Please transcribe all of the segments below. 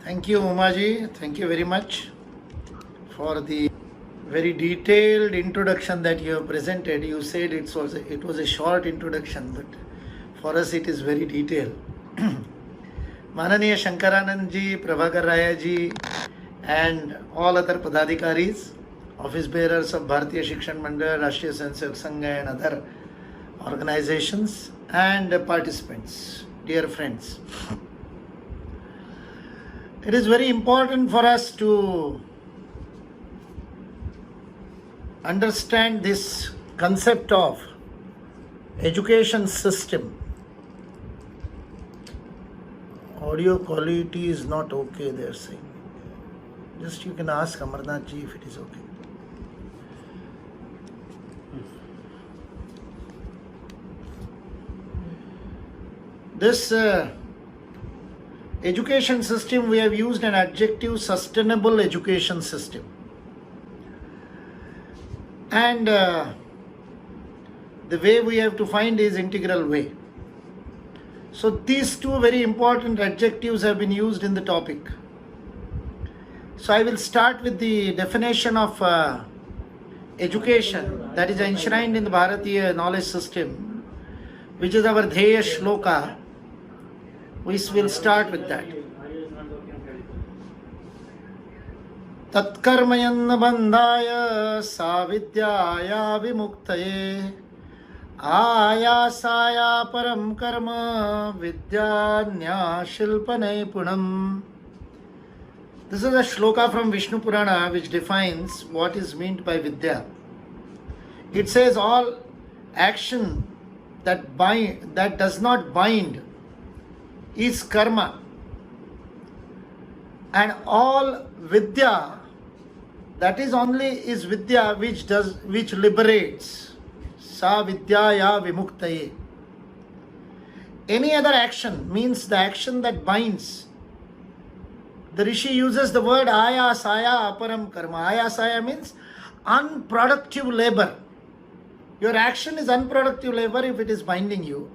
Thank you, Umaji. Thank you very much for the very detailed introduction that you have presented. You said it was a short introduction, but for us it is very detailed. Mananiya Shankaranand ji, Prabhakar Raya ji, and all other Padadikaris, office bearers of Bharatiya Shikshan Mandal, Rashtriya Swayansemak Sangha, and other organizations, and participants, dear friends. It is very important for us to understand this concept of education system. Audio quality is not okay, they are saying. Just you can ask Amarnath ji if it is okay. This education system, we have used an adjective, sustainable education system. And the way we have to find is integral way. So these two very important adjectives have been used in the topic. So I will start with the definition of education that is enshrined in the Bharatiya knowledge system, which is our Dheya Shloka. We will start with that. Tatkarmayanna bandhaya savidyaya vimuktaye ayasaya param karma vidyanya shilpane punam. This is a shloka from Vishnu Purana which defines what is meant by vidya. It says all action that does not bind is karma, and all vidya, that is only is vidya which liberates. Sa vidyaya vimuktaye. Any other action means the action that binds. The Rishi uses the word ayasaya aparam karma. Ayasaya means unproductive labor. Your action is unproductive labor if it is binding you.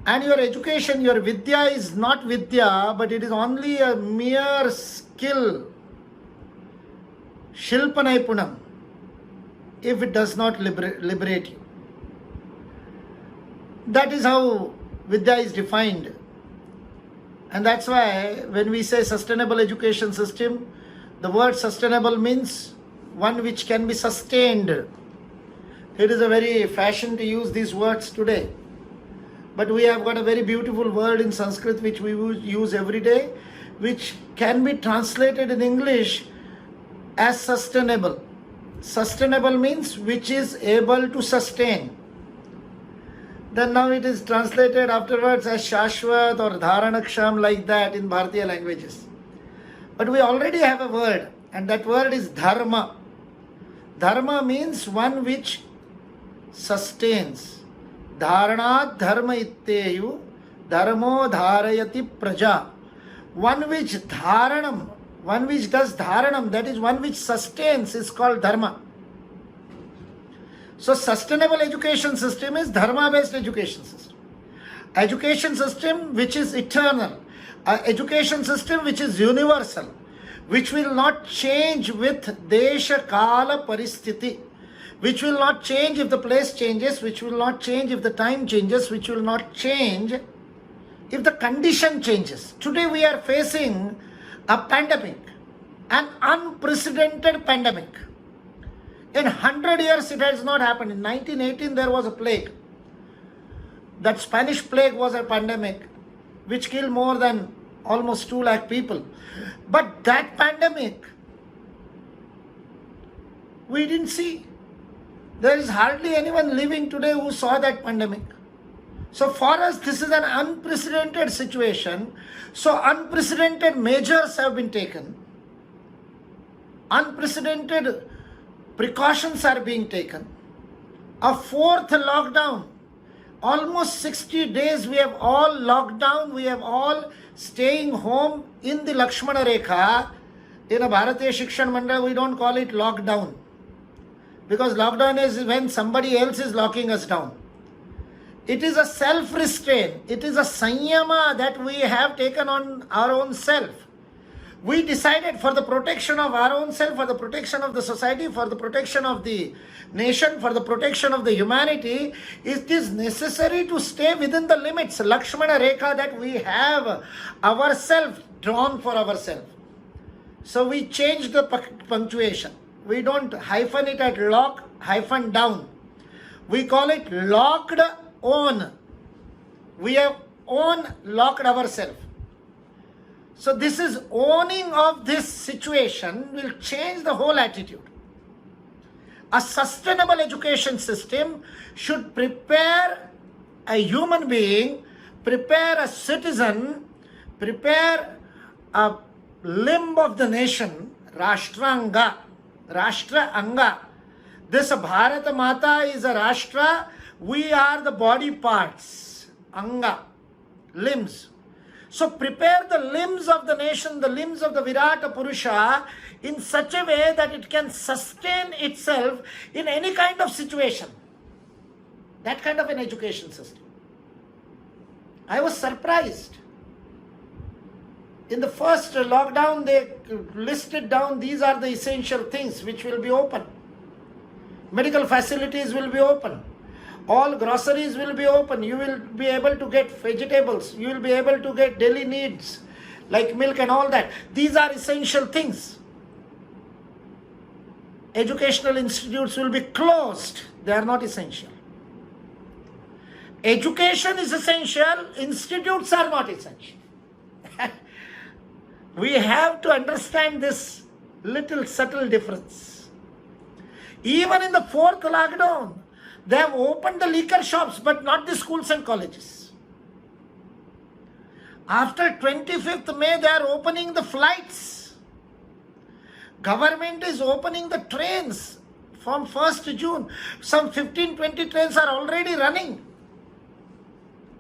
And your education, your vidya is not vidya, but it is only a mere skill. Shilpanai punam, if it does not liberate you. That is how vidya is defined. And that's why when we say sustainable education system, the word sustainable means one which can be sustained. It is a very fashion to use these words today. But we have got a very beautiful word in Sanskrit which we use every day, which can be translated in English as sustainable. Sustainable means which is able to sustain. Then now it is translated afterwards as Shashwat or Dharanaksham, like that in Bharatiya languages. But we already have a word, and that word is dharma. Dharma means one which sustains. Dharanat dharma itteyu dharmo dharayati praja. One which dharanam, one which does dharanam, that is one which sustains, is called dharma. So sustainable education system is dharma based education system. Education system which is eternal. Education system which is universal, which will not change with desha kala paristhiti, which will not change if the place changes, which will not change if the time changes, which will not change if the condition changes. Today we are facing a pandemic, an unprecedented pandemic. In 100 years it has not happened. In 1918 there was a plague. That Spanish plague was a pandemic which killed more than almost 2 lakh people. But that pandemic we didn't see. There is hardly anyone living today who saw that pandemic. So for us, this is an unprecedented situation. So unprecedented measures have been taken. Unprecedented precautions are being taken. A 4th lockdown. Almost 60 days we have all locked down. We have all staying home in the Lakshmana Rekha. In a Bharatiya Shikshan Mandal, we don't call it lockdown. Because lockdown is when somebody else is locking us down. It is a self-restraint. It is a sanyama that we have taken on our own self. We decided for the protection of our own self, for the protection of the society, for the protection of the nation, for the protection of the humanity, it is necessary to stay within the limits, Lakshmana Rekha, that we have ourselves drawn for ourselves. So we changed the punctuation. We don't hyphen it at lock, hyphen down. We call it locked on. We have locked ourselves. So this is owning of this situation will change the whole attitude. A sustainable education system should prepare a human being, prepare a citizen, prepare a limb of the nation, Rashtra Anga. This Bharata Mata is a Rashtra. We are the body parts, Anga, limbs. So prepare the limbs of the nation, the limbs of the Virata Purusha in such a way that it can sustain itself in any kind of situation. That kind of an education system. I was surprised. In the first lockdown, they listed down these are the essential things which will be open. Medical facilities will be open. All groceries will be open. You will be able to get vegetables. You will be able to get daily needs like milk and all that. These are essential things. Educational institutes will be closed. They are not essential. Education is essential. Institutes are not essential. We have to understand this little subtle difference. Even in the fourth lockdown, they have opened the liquor shops, but not the schools and colleges. After 25th May, they are opening the flights. Government is opening the trains from 1st June. Some 15-20 trains are already running.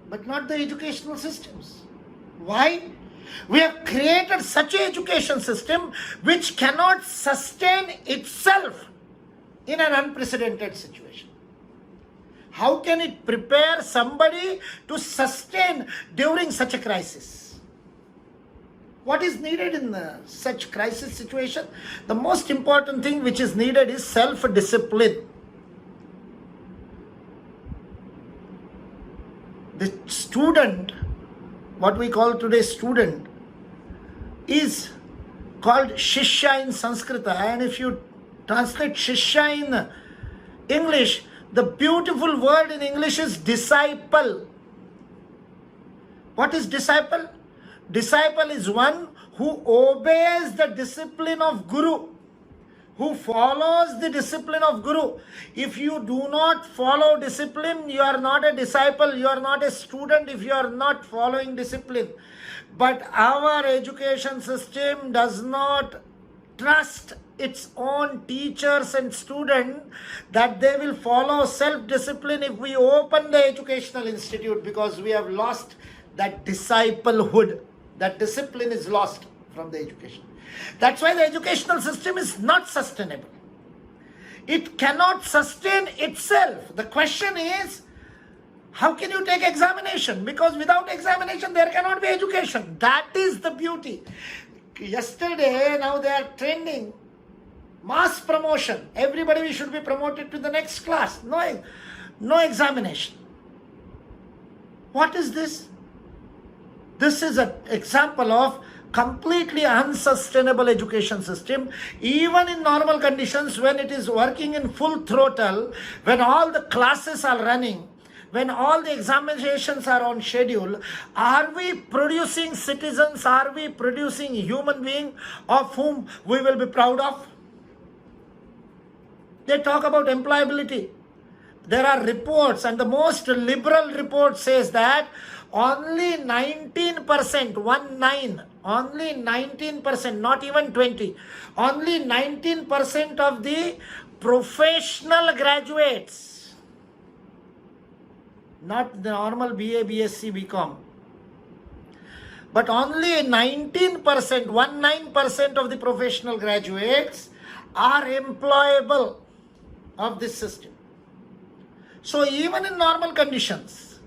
But not the educational systems. Why? We have created such an education system which cannot sustain itself in an unprecedented situation. How can it prepare somebody to sustain during such a crisis? What is needed in such crisis situation? The most important thing which is needed is self-discipline. The student, what we call today student, is called Shishya in Sanskrita, and if you translate Shishya in English, the beautiful word in English is disciple. What is disciple? Disciple is one who obeys the discipline of Guru, who follows the discipline of Guru. If you do not follow discipline, you are not a disciple, you are not a student if you are not following discipline. But our education system does not trust its own teachers and students that they will follow self-discipline if we open the educational institute, because we have lost that disciplehood. That discipline is lost from the education. That's why the educational system is not sustainable. It cannot sustain itself. The question is, how can you take examination? Because without examination, there cannot be education. That is the beauty. Yesterday, now they are trending. Mass promotion. Everybody should be promoted to the next class. No examination. What is this? This is an example of completely unsustainable education system. Even in normal conditions, when it is working in full throttle, when all the classes are running, when all the examinations are on schedule, are we producing citizens? Are we producing human beings of whom we will be proud of? They talk about employability. There are reports, and the most liberal report says that only 19%, only 19%, not even 20, only 19% of the professional graduates, not the normal BA, BSc, BCom, but only 19% of the professional graduates are employable of this system. So even in normal conditions,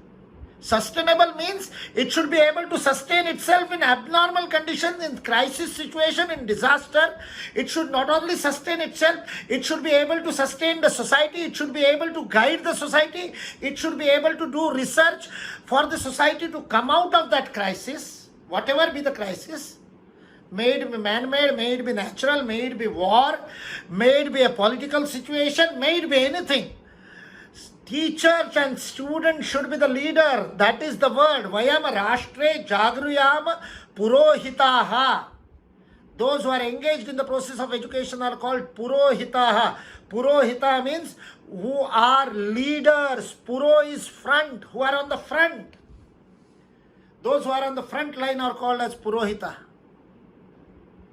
Sustainable means it should be able to sustain itself in abnormal conditions, in crisis situation, in disaster. It should not only sustain itself, it should be able to sustain the society, it should be able to guide the society, it should be able to do research for the society to come out of that crisis, whatever be the crisis. May it be man-made, may it be natural, may it be war, may it be a political situation, may it be anything. Teachers and students should be the leader. That is the word. Vayam rashtre jagruyam purohitaha. Those who are engaged in the process of education are called purohitaha. Purohita means who are leaders. Puro is front, who are on the front. Those who are on the front line are called as purohita.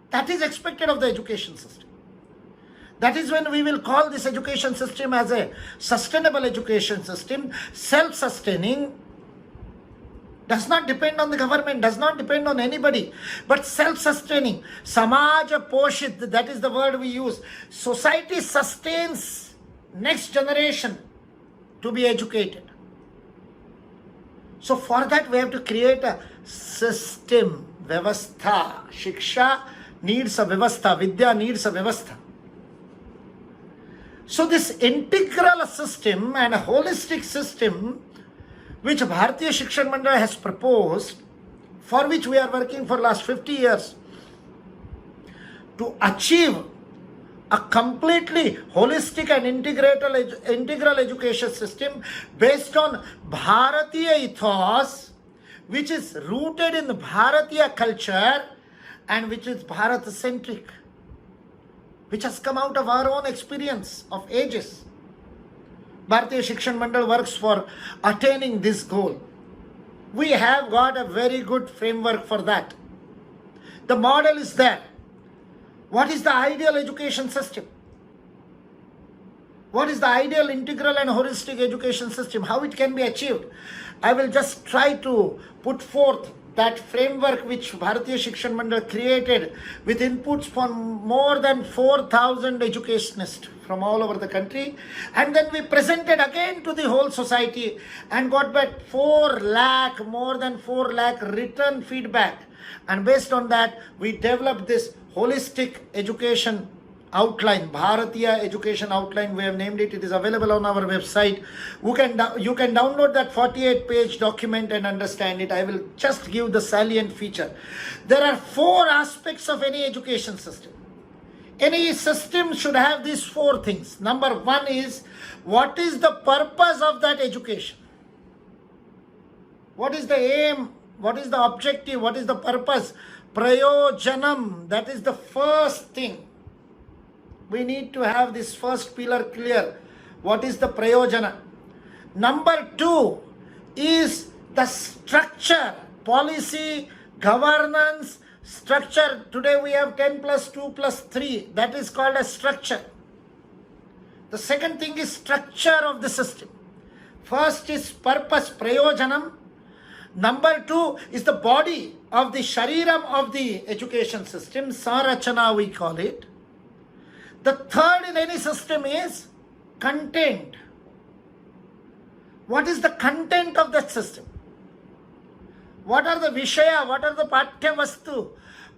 That is expected of the education system. That is when we will call this education system as a sustainable education system, self-sustaining, does not depend on the government, does not depend on anybody, but self-sustaining. Samaja poshit, that is the word we use. Society sustains next generation to be educated. So for that we have to create a system, vyavastha. Shiksha needs a vyavastha, vidya needs a vyavastha. So this integral system and a holistic system which Bharatiya Shikshan Mandal has proposed, for which we are working for last 50 years, to achieve a completely holistic and integral education system based on Bharatiya ethos, which is rooted in the Bharatiya culture and which is Bharat-centric, which has come out of our own experience of ages. Bharatiya Shikshan Mandal works for attaining this goal. We have got a very good framework for that. The model is there. What is the ideal education system? What is the ideal integral and holistic education system? How it can be achieved? I will just try to put forth that framework which Bharatiya Shikshan Mandal created with inputs from more than 4,000 educationists from all over the country, and then we presented again to the whole society and got back more than 4 lakh written feedback, and based on that we developed this holistic education outline, Bharatiya education outline, we have named it. It is available on our website. You can download that 48-page document and understand it. I will just give the salient feature. There are 4 aspects of any education system. Any system should have these 4 things. Number 1 is, what is the purpose of that education? What is the aim? What is the objective? What is the purpose? Prayojanam, that is the first thing. We need to have this first pillar clear. What is the prayojana? Number 2 is the structure, policy, governance, structure. Today we have 10 plus 2 plus 3. That is called a structure. The second thing is structure of the system. First is purpose, prayojanam. Number 2 is the body of the shariram of the education system, sarachana we call it. The third in any system is content. What is the content of that system? What are the vishaya? What are the pathya vastu?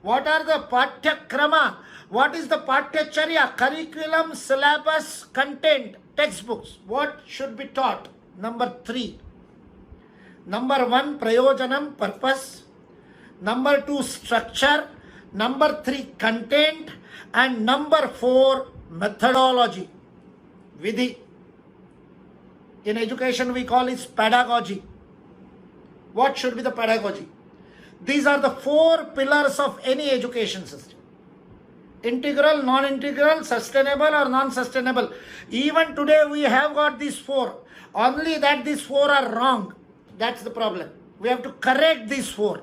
What are the pathya krama? What is the pathya curriculum, syllabus, content, textbooks? What should be taught? Number 3. Number 1, prayojanam, purpose. Number 2, structure. Number 3, content. And number 4, methodology, vidhi. In education we call it pedagogy. What should be the pedagogy? These are the 4 pillars of any education system. Integral, non-integral, sustainable or non-sustainable. Even today we have got these 4. Only that these 4 are wrong. That's the problem. We have to correct these 4.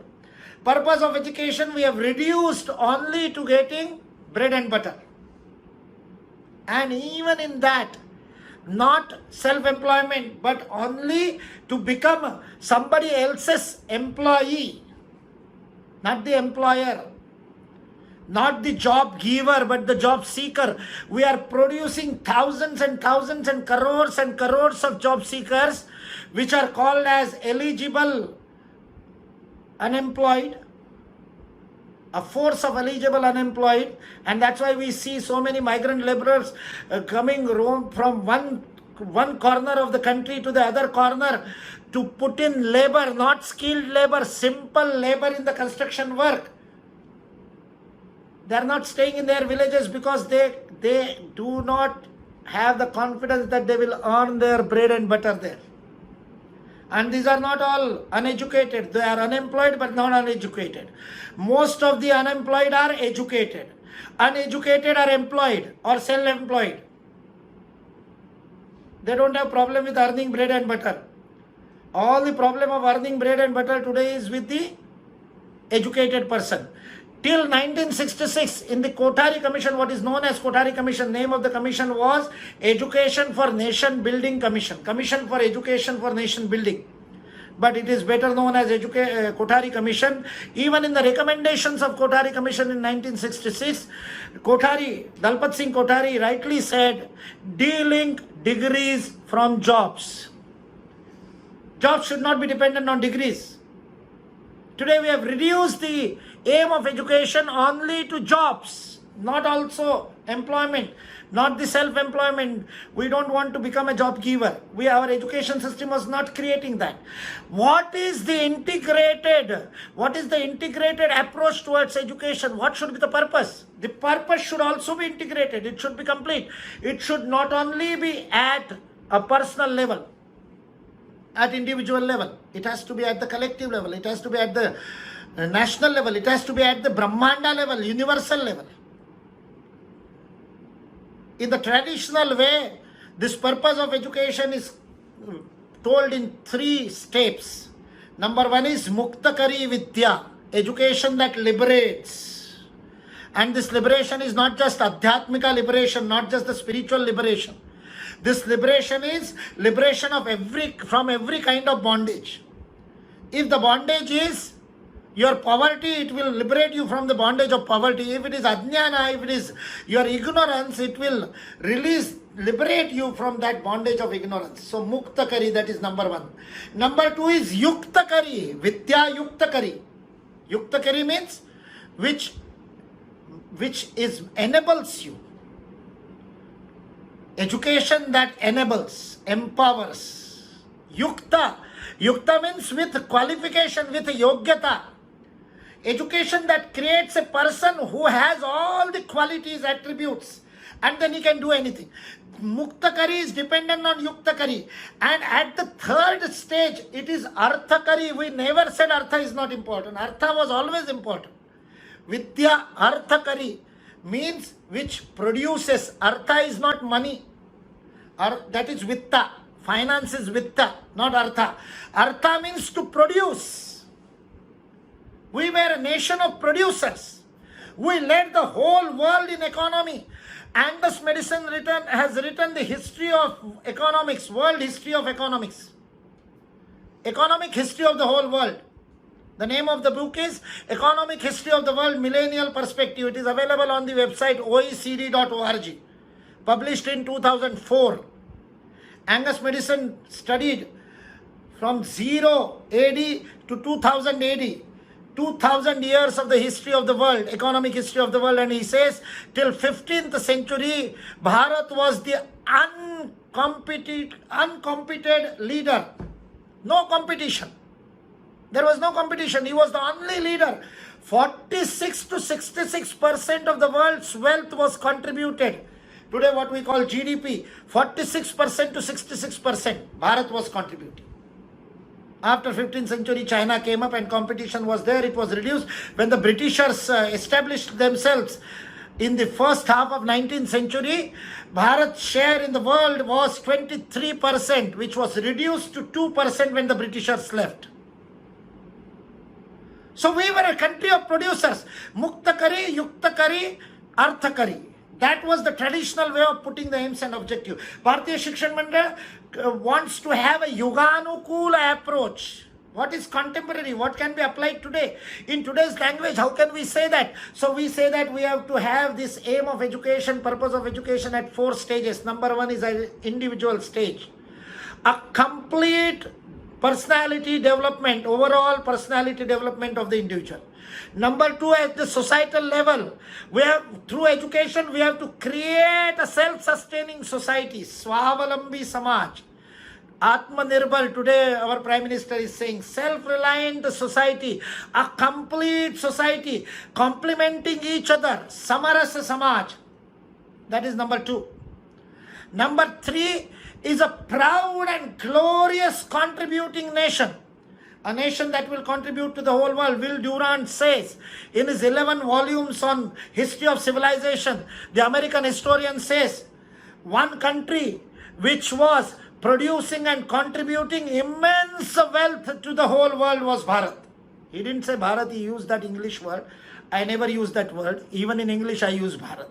Purpose of education we have reduced only to getting bread and butter. And even in that, not self-employment, but only to become somebody else's employee, not the employer. not the job giver, but the job seeker. We are producing thousands and thousands and crores of job seekers, which are called as eligible unemployed, a force of eligible unemployed, and that's why we see so many migrant laborers coming from one corner of the country to the other corner to put in labor, not skilled labor, simple labor in the construction work. They are not staying in their villages because they do not have the confidence that they will earn their bread and butter there. And these are not all uneducated. They are unemployed but not uneducated. Most of the unemployed are educated. Uneducated are employed or self-employed. They don't have problem with earning bread and butter. All the problem of earning bread and butter today is with the educated person. Till 1966, in the Kothari Commission, what is known as Kothari Commission, name of the commission was Education for Nation Building Commission. Commission for Education for Nation Building. But it is better known as Kothari Commission. Even in the recommendations of Kothari Commission in 1966, Dalpat Singh Kothari rightly said, de-link degrees from jobs. Jobs should not be dependent on degrees. Today we have reduced the aim of education only to jobs, not also employment, not the self-employment. We don't want to become a job giver. Our education system was not creating that. What is the integrated approach towards education? What should be the purpose? The purpose should also be integrated. It should be complete. It should not only be at a personal level, at individual level. It has to be at the collective level. It has to be at the national level. It has to be at the Brahmanda level, universal level. In the traditional way, this purpose of education is told in 3 steps. Number 1 is Muktakari Vidya, education that liberates. And this liberation is not just Adhyatmika liberation, not just the spiritual liberation. This liberation is liberation from every kind of bondage. If the bondage is your poverty, it will liberate you from the bondage of poverty. If it is ajnana, if it is your ignorance, it will liberate you from that bondage of ignorance. So Muktakari, that is number 1. Number 2 is Yuktakari, Vidya Yuktakari. Yuktakari means which enables you. Education that enables, empowers. Yukta. Yukta means with qualification, with yogyata. Education that creates a person who has all the qualities, attributes, and then he can do anything. Muktakari is dependent on Yuktakari. And at the 3rd stage, it is Arthakari. We never said Artha is not important. Artha was always important. Vidya Arthakari means which produces. Artha is not money. That is Vitta. Finance is Vitta, not Artha. Artha means to produce. We were a nation of producers. We led the whole world in economy. Angus Madison has written the history of economics, world history of economics. Economic history of the whole world. The name of the book is Economic History of the World, Millennial Perspective. It is available on the website oecd.org. Published in 2004. Angus Madison studied from 0 AD to 2000 AD. 2000 years of the history of the world, economic history of the world, and he says till 15th century, Bharat was the uncompeted leader. No competition. There was no competition. He was the only leader. 46 to 66% of the world's wealth was contributed. Today what we call GDP, 46% to 66%, Bharat was contributing. After 15th century, China came up and competition was there. It was reduced. When the Britishers established themselves in the first half of 19th century, Bharat's share in the world was 23%, which was reduced to 2% when the Britishers left. So we were a country of producers. Muktakari, Yuktakari, Arthakari. That was the traditional way of putting the aims and objective. Bharatiya Shikshan Mandal wants to have a Yuganukula approach. What is contemporary? What can be applied today? In today's language, how can we say that? So we say that we have to have this aim of education, purpose of education at 4 stages. Number 1 is an individual stage. A complete personality development, overall personality development of the individual. Number 2, at the societal level, we have, through education, we have to create a self-sustaining society, Swavalambi Samaj. Atmanirbhar, today our Prime Minister is saying, self-reliant society, a complete society, complementing each other, Samarasa Samaj. That is number 2. Number 3 is a proud and glorious contributing nation. A nation that will contribute to the whole world. Will Durant says in his 11 volumes on history of civilization, the American historian says, one country which was producing and contributing immense wealth to the whole world was Bharat. He didn't say Bharat, he used that English word. I never use that word. Even in English I use Bharat.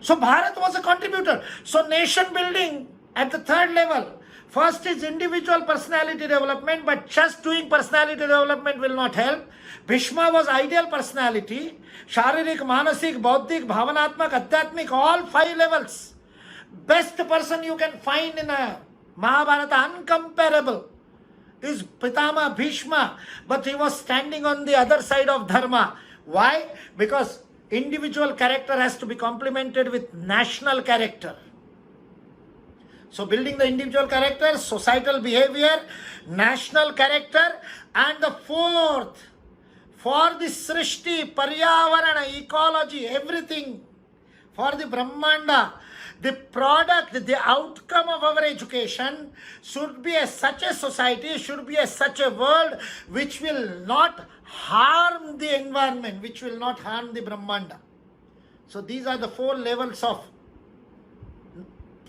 So Bharat was a contributor. So nation building at the 3rd level. First is individual personality development, but just doing personality development will not help. Bhishma was ideal personality. Sharirik, Manasik, Bauddhik, Bhavanatmak, Adhyatmik, all 5 levels. Best person you can find in a Mahabharata, uncomparable, is Pitama Bhishma. But he was standing on the other side of Dharma. Why? Because individual character has to be complemented with national character. So building the individual character, societal behavior, national character, and the 4th, for the Srishti, Paryavarana, ecology, everything, for the Brahmanda, the product, the outcome of our education should be such a society, should be such a world which will not harm the environment, which will not harm the Brahmanda. So these are the 4 levels of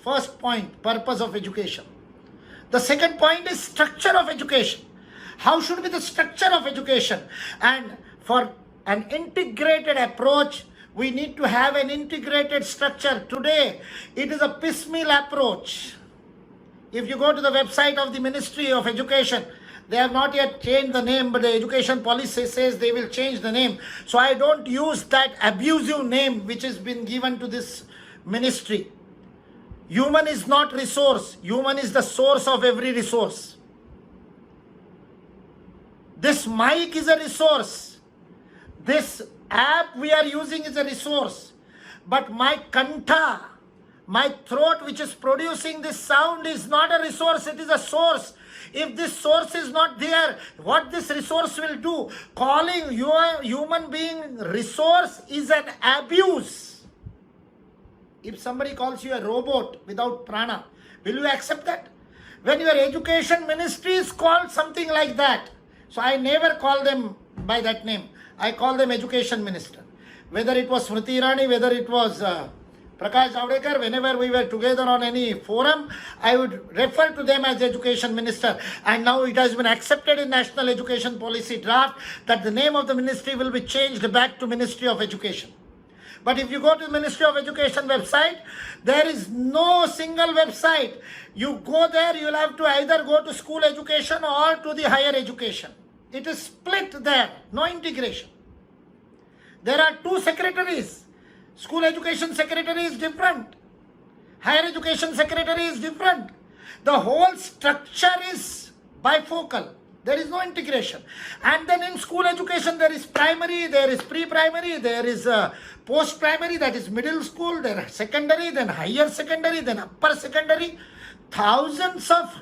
first point, purpose of education. The second point is structure of education. How should be the structure of education? And for an integrated approach, we need to have an integrated structure. Today, it is a piecemeal approach. If you go to the website of the Ministry of Education, they have not yet changed the name, but the education policy says they will change the name. So I don't use that abusive name which has been given to this ministry. Human is not resource. Human is the source of every resource. This mic is a resource. This app we are using is a resource. But my kantha, my throat which is producing this sound is not a resource, it is a source. If this source is not there, what this resource will do? Calling your human being resource is an abuse. If somebody calls you a robot without prana, will you accept that? When your education ministry is called something like that, so I never call them by that name. I call them education minister. Whether it was Smriti Irani, whether it was Prakash Javadekar, whenever we were together on any forum, I would refer to them as education minister. And now it has been accepted in National Education Policy draft that the name of the ministry will be changed back to Ministry of Education. But if you go to the Ministry of Education website, there is no single website. You go there, you will have to either go to school education or to the higher education. It is split there, no integration. There are 2 secretaries. School education secretary is different. Higher education secretary is different. The whole structure is bifocal. There is no integration. And then in school education, there is primary, there is pre-primary, there is post-primary, that is middle school, there is secondary, then higher secondary, then upper secondary. Thousands of...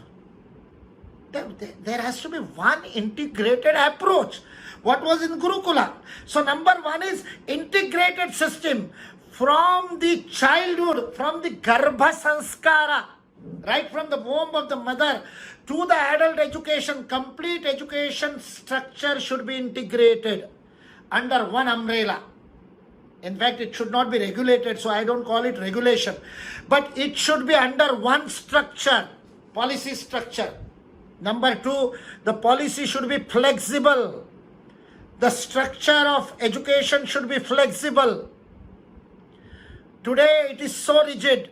There has to be one integrated approach. What was in Gurukula? So number 1 is integrated system from the childhood, from the Garbha Sanskara, right from the womb of the mother to the adult education. Complete education structure should be integrated under one umbrella. In fact, it should not be regulated, so I don't call it regulation. But it should be under one structure, policy structure. Number 2, the policy should be flexible. The structure of education should be flexible. Today it is so rigid.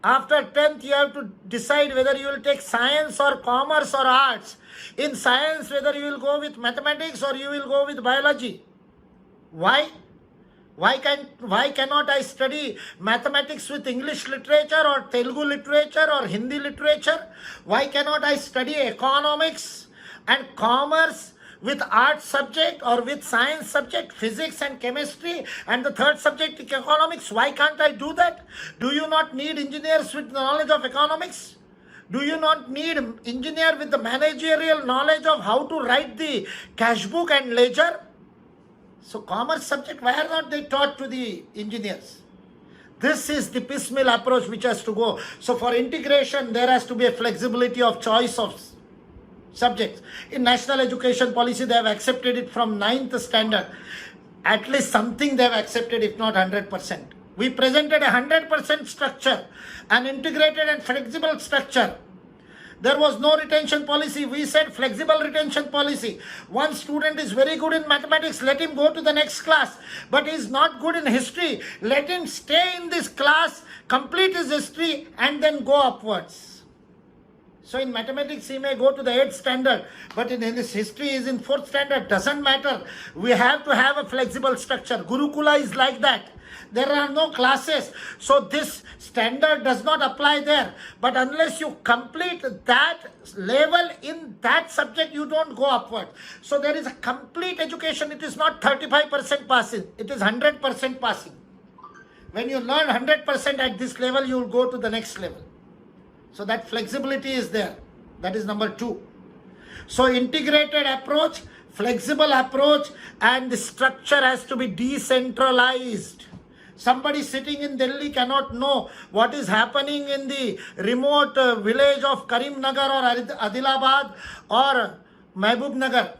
After 10th, you have to decide whether you will take science or commerce or arts. In science, whether you will go with mathematics or you will go with biology. Why? Why cannot I study mathematics with English literature or Telugu literature or Hindi literature? Why cannot I study economics and commerce with art subject or with science subject, physics and chemistry, and the third subject economics? Why can't I do that? Do you not need engineers with knowledge of economics? Do you not need engineer with the managerial knowledge of how to write the cash book and ledger? So commerce subject, why are not they taught to the engineers? This is the piecemeal approach which has to go. So for integration, there has to be a flexibility of choice of subjects. In national education policy, they have accepted it from 9th standard. At least something they have accepted, if not 100%. We presented a 100% structure, an integrated and flexible structure. There was no retention policy. We said flexible retention policy. One student is very good in mathematics, let him go to the next class. But he is not good in history, let him stay in this class, complete his history and then go upwards. So in mathematics he may go to the 8th standard, but in his history is in 4th standard. Doesn't matter. We have to have a flexible structure. Gurukula is like that. There are no classes. So this standard does not apply there. But unless you complete that level in that subject, you don't go upward. So there is a complete education. It is not 35% passing. It is 100% passing. When you learn 100% at this level, you will go to the next level. So that flexibility is there. That is number 2. So integrated approach, flexible approach, and the structure has to be decentralized. Somebody sitting in Delhi cannot know what is happening in the remote village of Karimnagar or Adilabad or Mahbubnagar.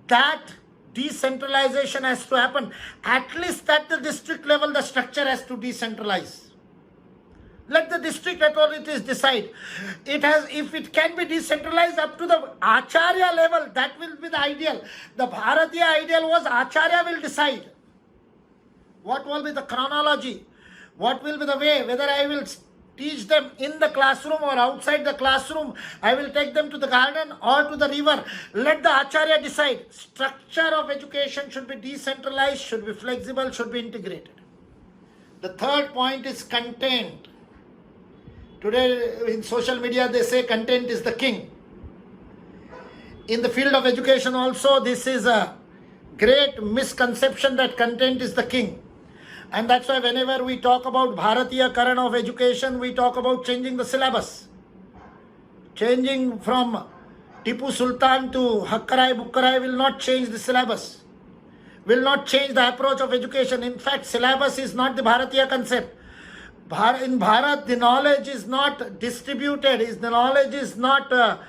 That decentralization has to happen. At least at the district level, the structure has to decentralize. Let the district authorities decide. If it can be decentralized up to the Acharya level, that will be the ideal. The Bharatiya ideal was Acharya will decide. What will be the chronology? What will be the way? Whether I will teach them in the classroom or outside the classroom. I will take them to the garden or to the river. Let the Acharya decide. Structure of education should be decentralized, should be flexible, should be integrated. The third point is content. Today in social media they say content is the king. In the field of education also, this is a great misconception that content is the king. And that's why whenever we talk about Bharatiya Karan of education, we talk about changing the syllabus. Changing from Tipu Sultan to Hakkarai Bukkarai will not change the syllabus. Will not change the approach of education. In fact, syllabus is not the Bharatiya concept. In Bharat, the knowledge is not distributed. The knowledge is not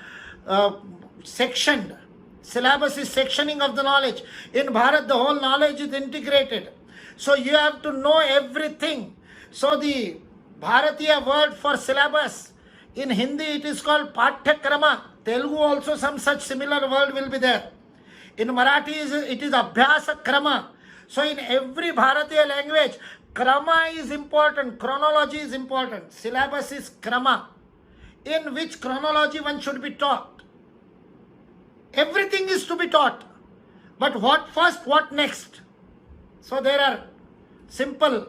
sectioned. Syllabus is sectioning of the knowledge. In Bharat, the whole knowledge is integrated. So you have to know everything. So the Bharatiya word for syllabus, in Hindi it is called Pathyakrama. Telugu also some such similar word will be there. In Marathi it is Abhyasa Krama. So in every Bharatiya language, Krama is important, chronology is important. Syllabus is Krama. In which chronology one should be taught. Everything is to be taught. But what first, what next? So there are simple,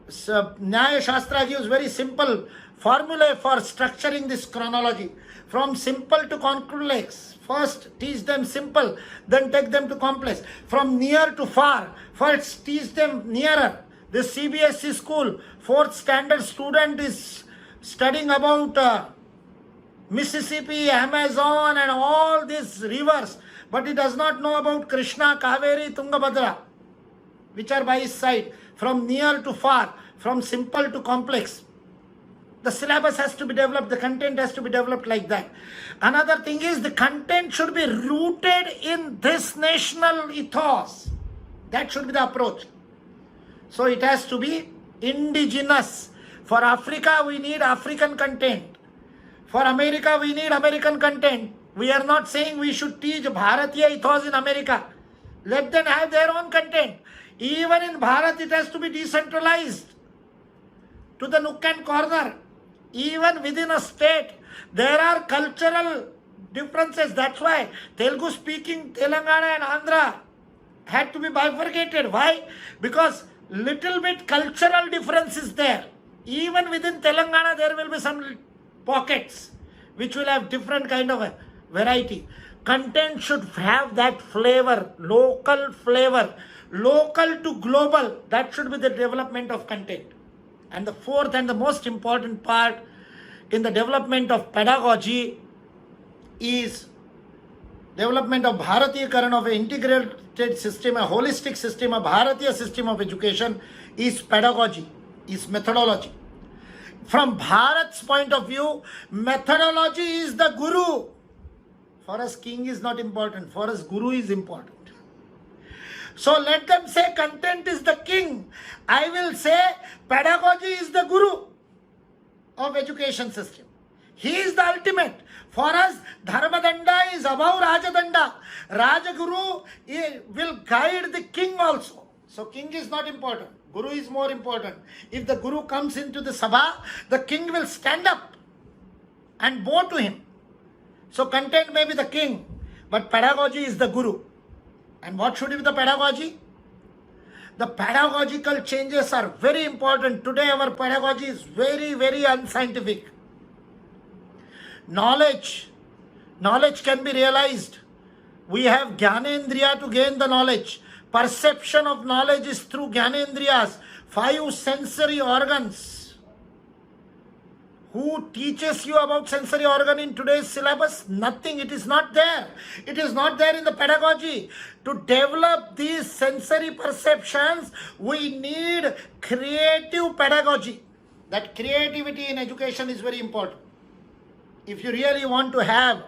Nyaya Shastra gives very simple formulae for structuring this chronology. From simple to complex. First teach them simple, then take them to complex. From near to far, first teach them nearer. This CBSE school, 4th standard student is studying about Mississippi, Amazon and all these rivers. But he does not know about Krishna, Kaveri, Tungabhadra, which are by his side. From near to far, from simple to complex. The syllabus has to be developed, the content has to be developed like that. Another thing is the content should be rooted in this national ethos. That should be the approach. So it has to be indigenous. For Africa, we need African content. For America, we need American content. We are not saying we should teach Bharatiya ethos in America. Let them have their own content. Even in Bharat, it has to be decentralized. to the nook and corner. Even within a state, there are cultural differences. That's why Telugu speaking Telangana and Andhra had to be bifurcated. Why? Because little bit cultural difference is there. Even within Telangana, there will be some pockets which will have different kind of a variety. Content should have that flavor, local to global. That should be the development of content. And the fourth and the most important part in the development of pedagogy is development of Bharatiyakaran of an integrated system, a holistic system, a Bharatiya system of education is pedagogy, is methodology. From Bharat's point of view, methodology is the guru. For us, king is not important. For us, guru is important. So let them say content is the king. I will say pedagogy is the guru of education system. He is the ultimate. For us, Dharmadanda is above Rajadanda. Rajaguru will guide the king also. So king is not important. Guru is more important. If the guru comes into the sabha, the king will stand up and bow to him. So content may be the king, but pedagogy is the guru. And what should be the pedagogy? The pedagogical changes are very important. Today our pedagogy is very, very unscientific. Knowledge can be realized. We have Gyanendriya to gain the knowledge. Perception of knowledge is through Gyanendriyas, 5 sensory organs. Who teaches you about sensory organ in today's syllabus? Nothing. It is not there. It is not there in the pedagogy. To develop these sensory perceptions, we need creative pedagogy. That creativity in education is very important. If you really want to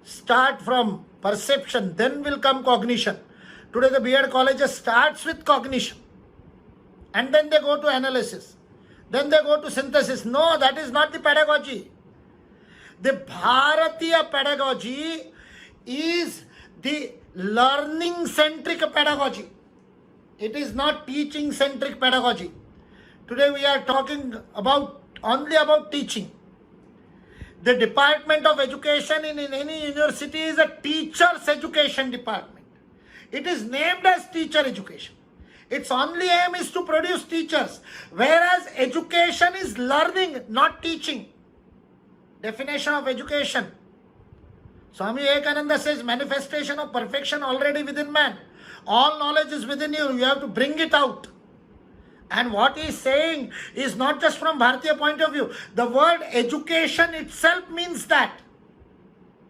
start from perception, then will come cognition. Today the B.Ed colleges starts with cognition. And then they go to analysis. Then they go to synthesis. No, that is not the pedagogy. The Bharatiya pedagogy is the learning-centric pedagogy. It is not teaching-centric pedagogy. Today we are talking only about teaching. The Department of Education in any university is a teacher's education department. It is named as teacher education. Its only aim is to produce teachers, whereas education is learning, not teaching. Definition of education. Swami Vivekananda says manifestation of perfection already within man. All knowledge is within you. You have to bring it out. And what he is saying is not just from Bharatiya point of view. The word education itself means that.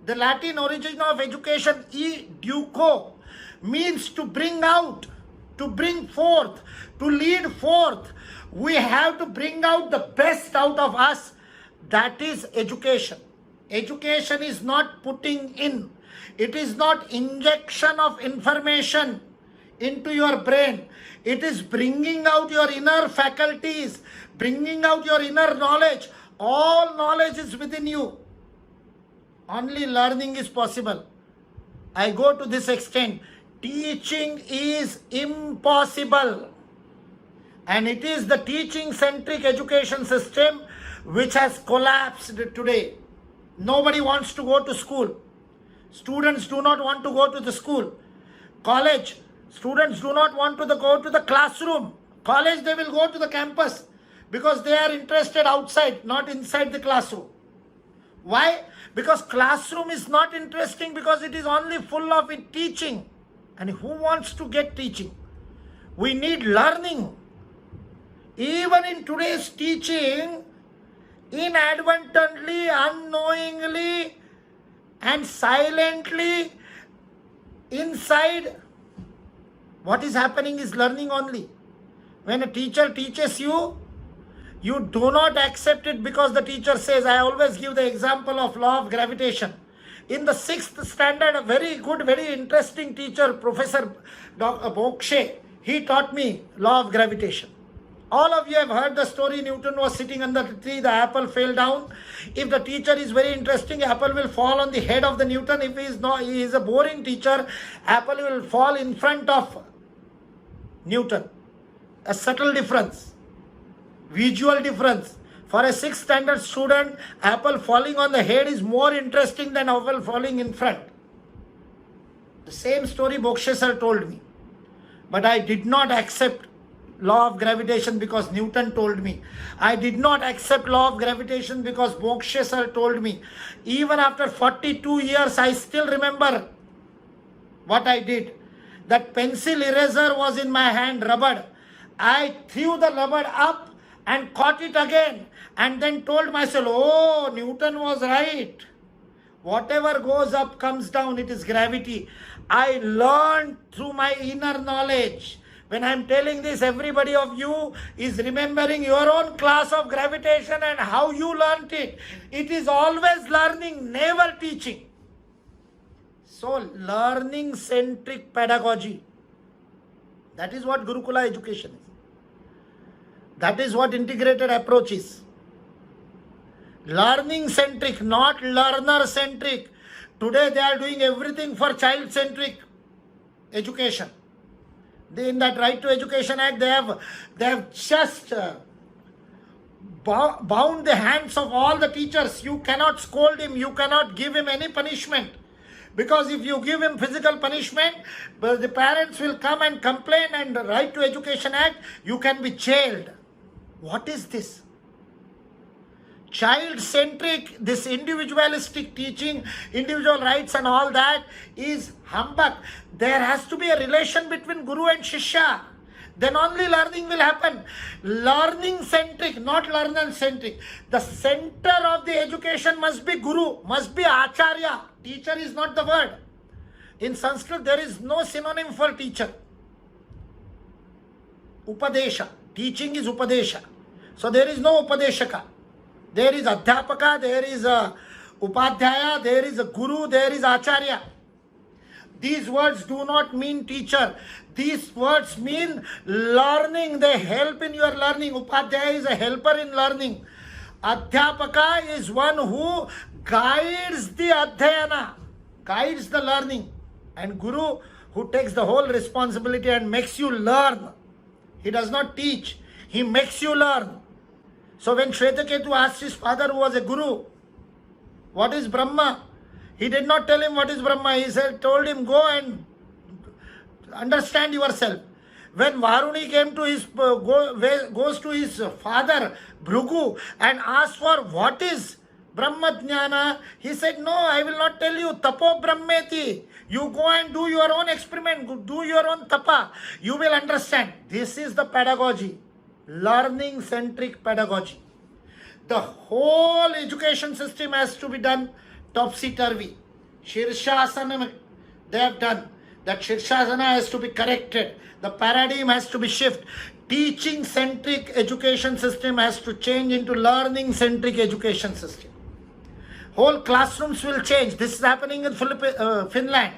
The Latin origin of education, educo, means to bring out, to bring forth, to lead forth. We have to bring out the best out of us. That is education. Education is not putting in. It is not injection of information into your brain. It is bringing out your inner faculties, bringing out your inner knowledge. All knowledge is within you. Only learning is possible. I go to this extent. Teaching is impossible. And it is the teaching-centric education system which has collapsed today. Nobody wants to go to school. Students do not want to go to the school. College, students do not want to go to the classroom. College, they will go to the campus because they are interested outside, not inside the classroom. Why? Because classroom is not interesting because it is only full of teaching. And who wants to get teaching? We need learning. Even in today's teaching, inadvertently, unknowingly, and silently, inside, what is happening is learning only. When a teacher teaches you, you do not accept it because the teacher says. I always give the example of law of gravitation. In the 6th standard, a very good, very interesting teacher, Professor Bokshe, he taught me law of gravitation. All of you have heard the story. Newton was sitting under the tree, the apple fell down. If the teacher is very interesting, apple will fall on the head of the Newton. If he is a boring teacher, apple will fall in front of Newton. A subtle difference. Visual difference. For a 6th standard student, apple falling on the head is more interesting than apple falling in front. The same story Bokshe sir told me. But I did not accept law of gravitation because Newton told me. I did not accept law of gravitation because Bokshe sir told me. Even after 42 years, I still remember what I did. That pencil eraser was in my hand, rubbered. I threw the rubber up and caught it again and then told myself, oh, Newton was right. Whatever goes up comes down, it is gravity. I learned through my inner knowledge. When I am telling this, everybody of you is remembering your own class of gravitation and how you learnt it. It is always learning, never teaching. So, learning-centric pedagogy. That is what Gurukula education is. That is what integrated approach is. Learning-centric, not learner-centric. Today they are doing everything for child-centric education. In that Right to Education Act, they have just bound the hands of all the teachers. You cannot scold him. You cannot give him any punishment. Because if you give him physical punishment, the parents will come and complain, and the Right to Education Act, you can be jailed. What is this? Child-centric, this individualistic teaching, individual rights and all that is humbug. There has to be a relation between Guru and Shishya. Then only learning will happen. Learning-centric, not learner-centric. The center of the education must be Guru, must be Acharya. Teacher is not the word. In Sanskrit, there is no synonym for teacher. Upadesha. Teaching is Upadesha. So there is no Upadeshaka. There is Adhyapaka, there is a Upadhyaya, there is a Guru, there is Acharya. These words do not mean teacher. These words mean learning. They help in your learning. Upadhyaya is a helper in learning. Adhyapaka is one who guides the Adhyayana, guides the learning. And Guru who takes the whole responsibility and makes you learn. He does not teach. He makes you learn. So when Shvetaketu asked his father, who was a guru, what is Brahma? He did not tell him what is Brahma. He told him, go and understand yourself. When Varuni came to his, goes to his father, Bhrigu, and asked for what is Brahma Jnana, he said, no, I will not tell you. Tapo Brahmeti. You go and do your own experiment. Do your own tapa. You will understand. This is the pedagogy. Learning-centric pedagogy. The whole education system has to be done topsy-turvy. Shirshasana they have done. That Shirshasana has to be corrected. The paradigm has to be shifted. Teaching-centric education system has to change into learning-centric education system. Whole classrooms will change. This is happening in Finland.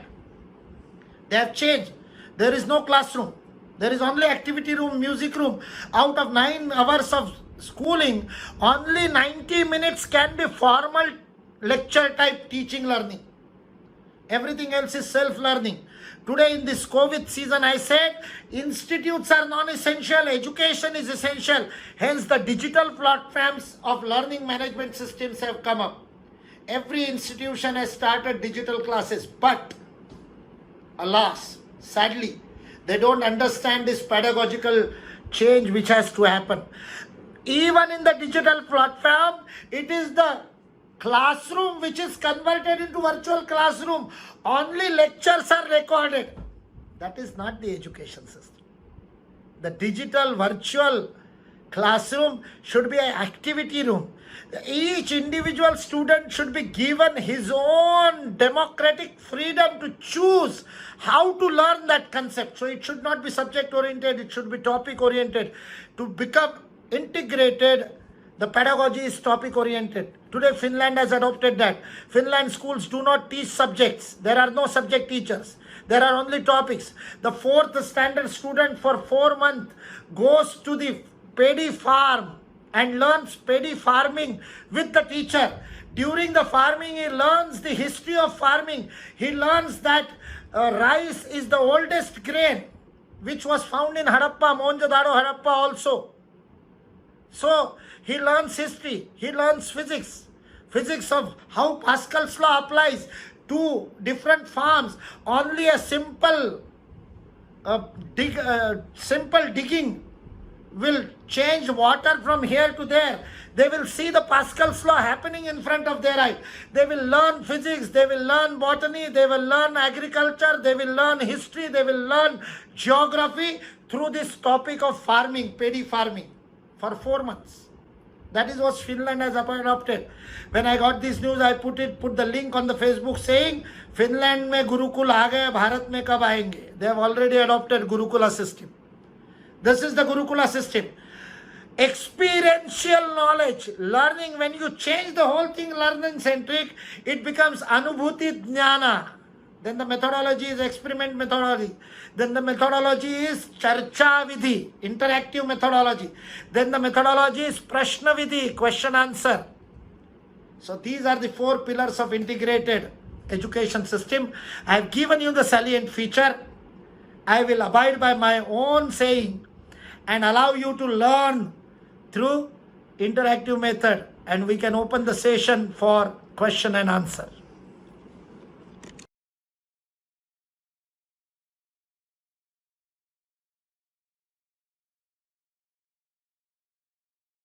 They have changed. There is no classroom. There is only activity room, music room. Out of 9 hours of schooling, only 90 minutes can be formal lecture type teaching learning. Everything else is self-learning. Today in this COVID season, I said, institutes are non-essential, education is essential. Hence the digital platforms of learning management systems have come up. Every institution has started digital classes, but alas, sadly, they don't understand this pedagogical change which has to happen. Even in the digital platform, it is the classroom which is converted into virtual classroom. Only lectures are recorded. That is not the education system. The digital virtual classroom should be an activity room. Each individual student should be given his own democratic freedom to choose how to learn that concept. So it should not be subject oriented, it should be topic oriented. To become integrated, the pedagogy is topic oriented. Today Finland has adopted that. Finland schools do not teach subjects. There are no subject teachers. There are only topics. The 4th standard student for 4 months goes to the paddy farm and learns paddy farming with the teacher. During the farming, he learns the history of farming. He learns that rice is the oldest grain, which was found in Harappa, Mohenjo-daro Harappa also. So he learns history, he learns physics, physics of how Pascal's law applies to different farms. Only a simple simple digging will change water from here to there. They will see the Pascal's law happening in front of their eye. They will learn physics, they will learn botany, they will learn agriculture, they will learn history, they will learn geography through this topic of farming, paddy farming, for 4 months. That is what Finland has adopted. When I got this news, I put the link on the Facebook saying, Finland में गुरुकुल आ गए, भारत में कब आएंगे? They have already adopted Gurukula system. This is the Gurukula system. Experiential knowledge, learning, when you change the whole thing learning centric, it becomes Anubhuti Jnana. Then the methodology is experiment methodology. Then the methodology is Charcha Vidhi, interactive methodology. Then the methodology is Prashna Vidhi, question answer. So these are the 4 pillars of integrated education system. I have given you the salient feature. I will abide by my own saying and allow you to learn through interactive method, and we can open the session for question and answer.